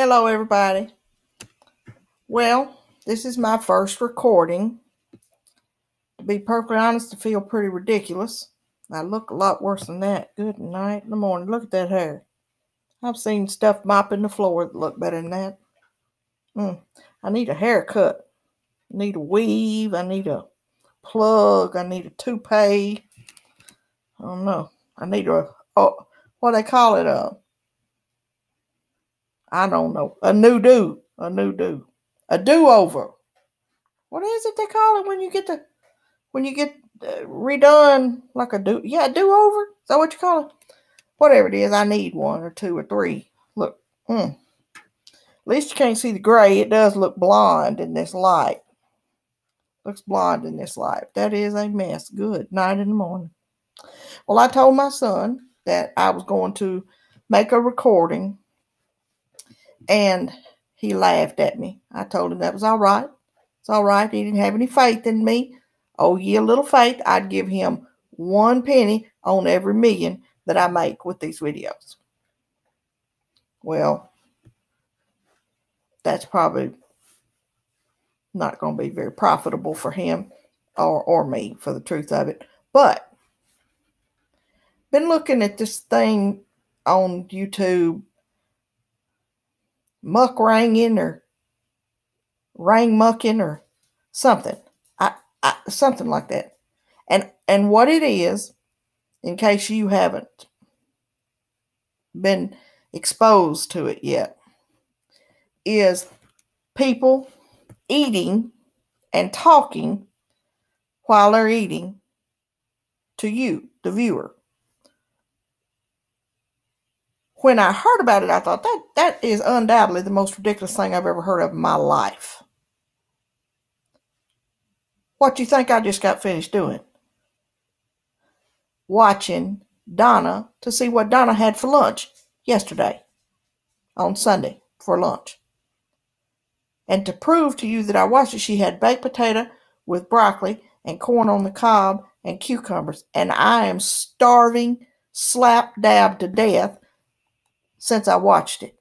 Hello, everybody. Well, this is my first recording. To be perfectly honest, I feel pretty ridiculous. I look a lot worse than that. Good night in the morning. Look at that hair. I've seen stuff mopping the floor that look better than that. I need a haircut. I need a weave. I need a plug. I need a toupee. I don't know. I need what they call it, I don't know. A new do. A new do. A do-over. What is it they call it when you get redone like a do over? Is that what you call it? Whatever it is, I need one or two or three. Look, at least you can't see the gray. It does look blonde in this light. Looks blonde in this light. That is a mess. Good night in the morning. Well, I told my son that I was going to make a recording, and he laughed at me. I told him that was all right. It's all right. He didn't have any faith in me. Oh, yeah, little faith. I'd give him 1 penny on every million that I make with these videos. Well, that's probably not going to be very profitable for him or me, for the truth of it. But been looking at this thing on YouTube, muck ranging or rang mucking or something. Something like that. And what it is, in case you haven't been exposed to it yet, is people eating and talking while they're eating to you, the viewer. When I heard about it, I thought that is undoubtedly the most ridiculous thing I've ever heard of in my life. What do you think I just got finished doing? Watching Donna to see what Donna had for lunch yesterday on Sunday for lunch. And to prove to you that I watched it, she had baked potato with broccoli and corn on the cob and cucumbers. And I am starving slap dab to death since I watched it.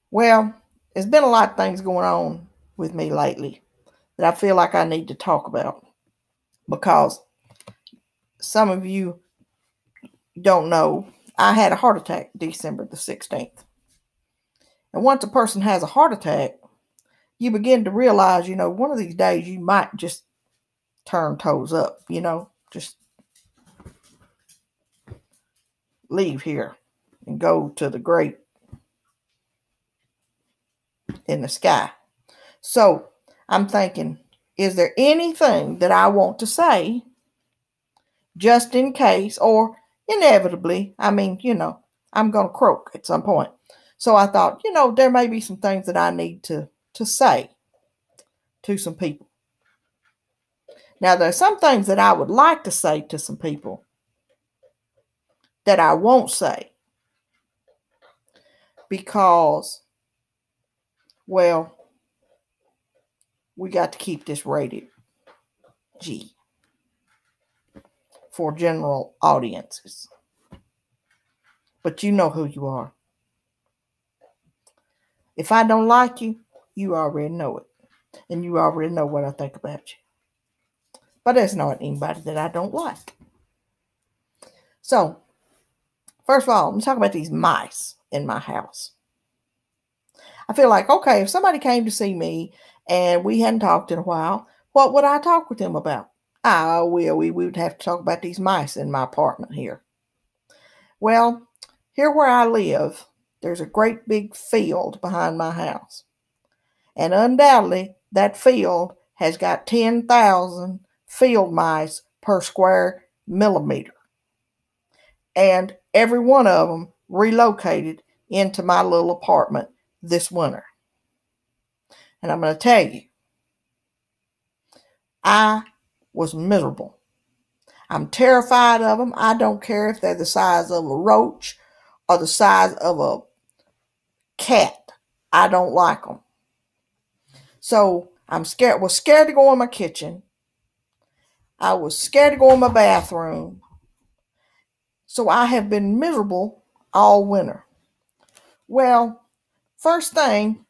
Well, there's been a lot of things going on with me lately that I feel like I need to talk about, because some of you don't know, I had a heart attack December the 16th. And once a person has a heart attack, you begin to realize, one of these days you might just turn toes up, just leave here and go to the great in the sky. So I'm thinking, is there anything that I want to say just in case, or inevitably, I'm going to croak at some point. So I thought, there may be some things that I need to say to some people. Now, there's some things that I would like to say to some people that I won't say because, well, we got to keep this rated G for general audiences. But you know who you are. If I don't like you, you already know it. And you already know what I think about you. But there's not anybody that I don't like. So, first of all, let's talk about these mice in my house. I feel like, okay, if somebody came to see me and we hadn't talked in a while, what would I talk with them about? We would have to talk about these mice in my apartment here. Well, here where I live, there's a great big field behind my house. And undoubtedly, that field has got 10,000 field mice per square millimeter. And every one of them relocated into my little apartment this winter. And I'm going to tell you, I was miserable. I'm terrified of them. I don't care if they're the size of a roach or the size of a cat. I don't like them. So was scared to go in my kitchen. I was scared to go in my bathroom. So I have been miserable all winter. Well, first thing,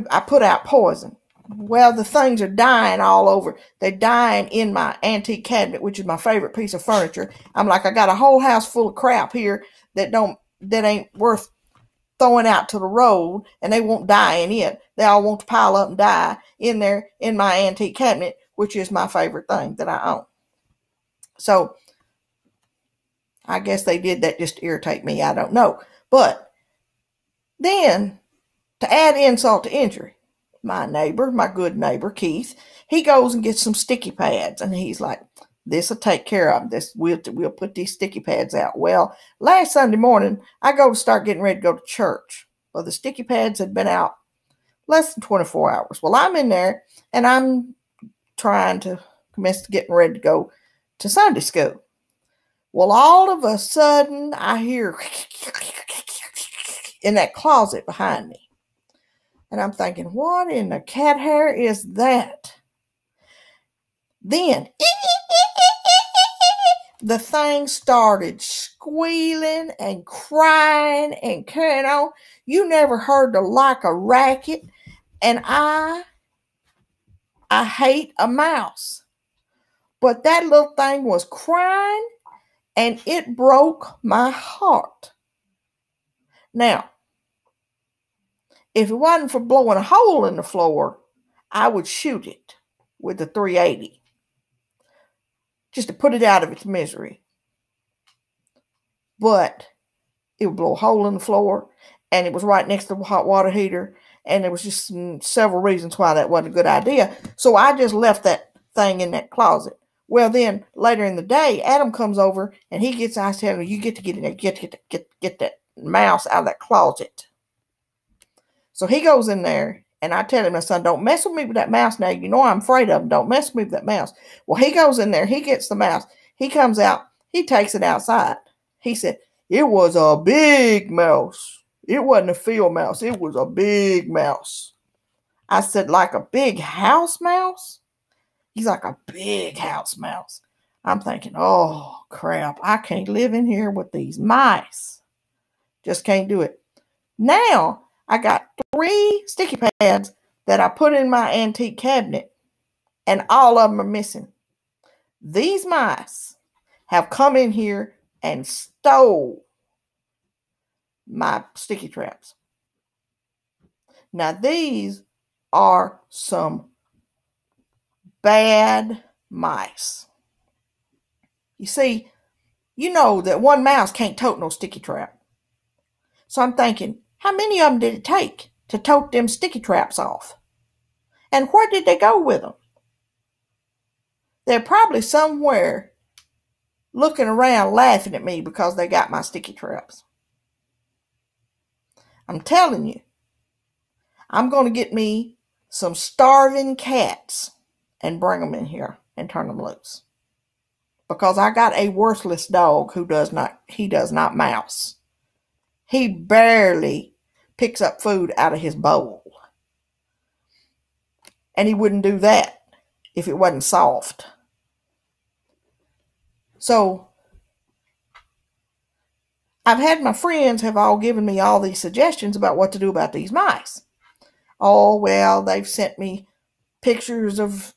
I put out poison. Well, the things are dying all over. They're dying in my antique cabinet, which is my favorite piece of furniture. I'm like, I got a whole house full of crap here that ain't worth throwing out to the road, and they won't die in it. They all want to pile up and die in there in my antique cabinet, which is my favorite thing that I own. So I guess they did that just to irritate me. I don't know. But then, to add insult to injury, my good neighbor, Keith, he goes and gets some sticky pads, and he's like, this'll take care of this. We'll put these sticky pads out. Well, last Sunday morning, I go to start getting ready to go to church. Well, the sticky pads had been out less than 24 hours. Well, I'm in there, and I'm trying to commence to getting ready to go to Sunday school. Well, all of a sudden, I hear in that closet behind me. And I'm thinking, what in the cat hair is that? Then the thing started squealing and crying and carrying on. You never heard the like a racket. And I hate a mouse. But that little thing was crying, and it broke my heart. Now, if it wasn't for blowing a hole in the floor, I would shoot it with the .380 just to put it out of its misery. But it would blow a hole in the floor, and it was right next to the hot water heater, and there was just several reasons why that wasn't a good idea. So I just left that thing in that closet. Well, then later in the day, Adam comes over, and I tell him, you get to get in there, get that mouse out of that closet. So he goes in there, and I tell him, my son, don't mess with me with that mouse now. You know I'm afraid of him. Don't mess with me with that mouse. Well, he goes in there. He gets the mouse. He comes out. He takes it outside. He said, it was a big mouse. It wasn't a field mouse. It was a big mouse. I said, like a big house mouse? He's like, a big house mouse. I'm thinking, oh, crap. I can't live in here with these mice. Just can't do it. Now, I got 3 sticky pads that I put in my antique cabinet, and all of them are missing. These mice have come in here and stole my sticky traps. Now, these are some bad mice. You see, you know that one mouse can't tote no sticky trap. So I'm thinking, how many of them did it take to tote them sticky traps off? And where did they go with them? They're probably somewhere looking around laughing at me because they got my sticky traps. I'm telling you, I'm going to get me some starving cats and bring them in here and turn them loose. Because I got a worthless dog who does not mouse. He barely picks up food out of his bowl. And he wouldn't do that if it wasn't soft. So, I've had my friends have all given me all these suggestions about what to do about these mice. Oh, well, they've sent me pictures of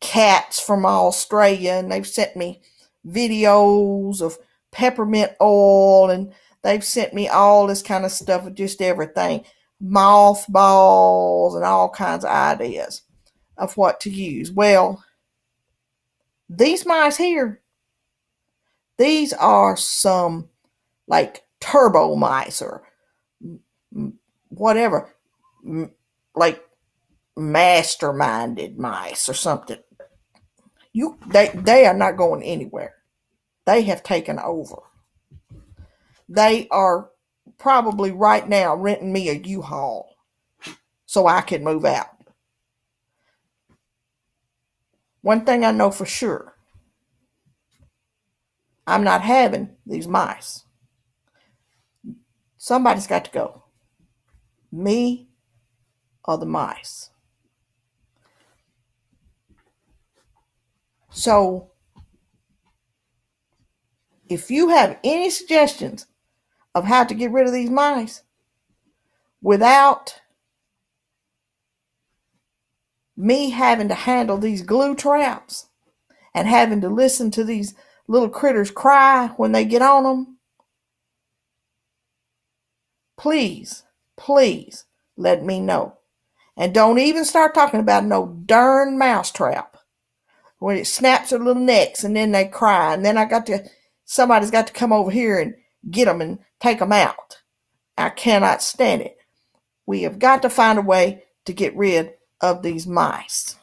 cats from Australia, and they've sent me videos of peppermint oil, and they've sent me all this kind of stuff of just everything, mothballs, and all kinds of ideas of what to use. Well, these mice here, these are some like turbo mice or whatever, like masterminded mice or something. They are not going anywhere. They have taken over. They are probably right now renting me a U-Haul so I can move out. One thing I know for sure, I'm not having these mice. Somebody's got to go. Me or the mice. So, if you have any suggestions of how to get rid of these mice without me having to handle these glue traps and having to listen to these little critters cry when they get on them, please, please let me know. And don't even start talking about no darn mouse trap when it snaps their little necks and then they cry. And then somebody's got to come over here and get them and take them out. I cannot stand it. We have got to find a way to get rid of these mice.